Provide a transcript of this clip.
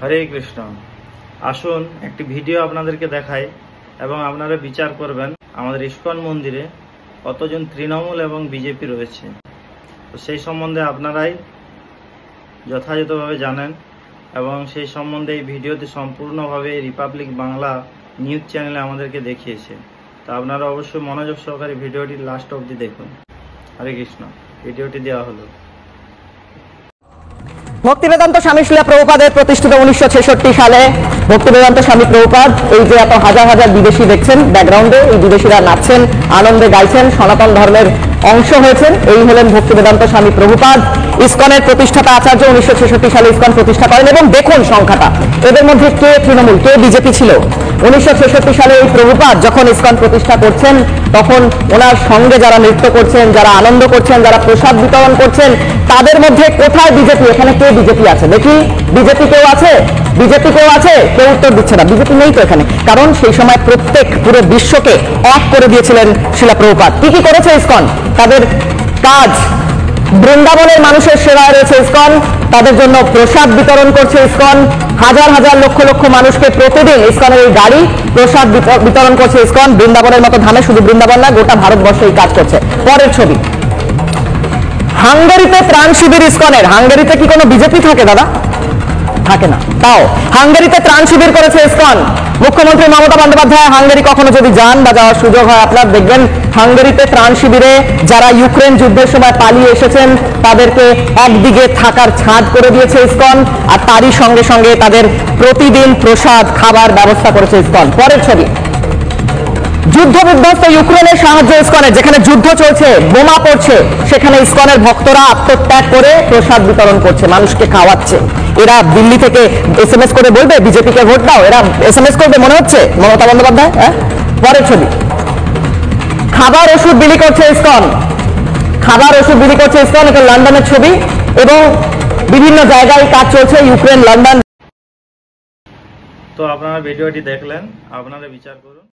হরে কৃষ্ণ। আসুন একটি ভিডিও আপনাদেরকে দেখাই এবং আপনারা বিচার করবেন আমাদের ইস্কন মন্দিরে কতজন তৃণমূল এবং বিজেপি রয়েছে। তো সেই সম্বন্ধে আপনারাই যথাযথভাবে জানেন এবং সেই সম্বন্ধে এই ভিডিওতে সম্পূর্ণভাবে রিপাবলিক বাংলা নিউজ চ্যানেলে আমাদেরকে দেখিয়েছে। তো আপনারা অবশ্যই মনোযোগ সহকারে ভিডিওটি লাস্ট অবধি দেখুন। হরে কৃষ্ণ। ভিডিওটি দেওয়া হলো। ভক্তিবেদান্ত স্বামী শিলা প্রভুপাদের প্রতিষ্ঠিত 1966 সালে ভক্তিবেদান্ত স্বামী প্রভুপাদ, এই যে এত হাজার হাজার বিদেশি দেখছেন ব্যাকগ্রাউন্ডে, এই বিদেশিরা নাচছেন, আনন্দে গাইছেন, সনাতন ধর্মের অংশ হয়েছেন, এই হলেন ভক্তিবেদান্ত স্বামী প্রভুপাদ। ইসকনের প্রতিষ্ঠাতা আচার্য 1966 সালে ইসকন প্রতিষ্ঠা করেন। এবং দেখুন সংখ্যাটা, এদের মধ্যে কে তৃণমূল কে বিজেপি ছিল। 1966 সালে এই প্রভুপাদ যখন ইসকন প্রতিষ্ঠা করছেন, তখন ওনার সঙ্গে যারা নৃত্য করছেন, যারা আনন্দ করছেন, যারা প্রসাদ বিতরণ করছেন, তাদের মধ্যে কোথায় বিজেপি? এখানে কে বিজেপি আছে দেখি? বিজেপি কেউ আছে? বিজেপি কেউ আছে? কেউ উত্তর দিচ্ছে না। বিজেপি নেই তো এখানে, কারণ সেই সময় পুরো বিশ্বকে অফ করে দিয়েছিলেন শিলা প্রভুপাদ। কি কি করেছে ইসকন? তাদের কাজ বৃন্দাবনের মানুষের সেবায় রয়েছে ইসকন, তাদের জন্য প্রসাদ বিতরণ করছে ইসকন, হাজার হাজার লক্ষ লক্ষ মানুষকে প্রতিদিন ইসকনের এই গাড়ি প্রসাদ বিতরণ করছে ইসকন। বৃন্দাবনের মতো ধামে, শুধু বৃন্দাবন না, গোটা ভারতবর্ষে এই কাজ করছে। পরের ছবি, হাঙ্গেরিতে ত্রাণ শিবির ইসকনের। হাঙ্গেরিতে কি কোনো বিজেপি থাকে দাদা? থাকে না। তাও হাঙ্গেরিতে ত্রাণ শিবির করেছে ইসকন। মুখ্যমন্ত্রী মমতা বন্দ্যোপাধ্যায় হাঙ্গেরি কখনো যদি যান বা যাওয়ার সুযোগ হয়, আপনার দেখবেন হাঙ্গেরিতে ত্রাণ শিবিরে যারা ইউক্রেন যুদ্ধের সময় পালিয়ে এসেছেন তাদেরকে একদিকে থাকার ছাদ করে দিয়েছে ইসকন, আর তারই সঙ্গে সঙ্গে তাদের প্রতিদিন প্রসাদ খাবার ব্যবস্থা করেছে ইসকন। পরের ছবি, যুদ্ধ বিধ্বস্ত ইউক্রেনের সাহায্য ইসকনের। যেখানে যুদ্ধ চলছে, বোমা পড়ছে, সেখানে ইসকনের ভক্তরা আত্মত্যাগ করে প্রসাদ বিতরণ করছে, মানুষকে খাওয়াচ্ছে। এরা দিল্লি থেকে SMS করে বলবে বিজেপিকে ভোট দাও? এরা SMS করবে মনে হচ্ছে মমতা বন্দ্যোপাধ্যায়? হ্যাঁ। পরের ছবি, খাবার ওষুধ বিলি করছে ইসকন। খাবার ওষুধ বিলি করছে ইসকন। এটা লন্ডনের ছবি এবং বিভিন্ন জায়গায় কাজ চলছে, ইউক্রেন, লন্ডন। তো আপনারা ভিডিওটি দেখলেন, আপনারা বিচার করুন।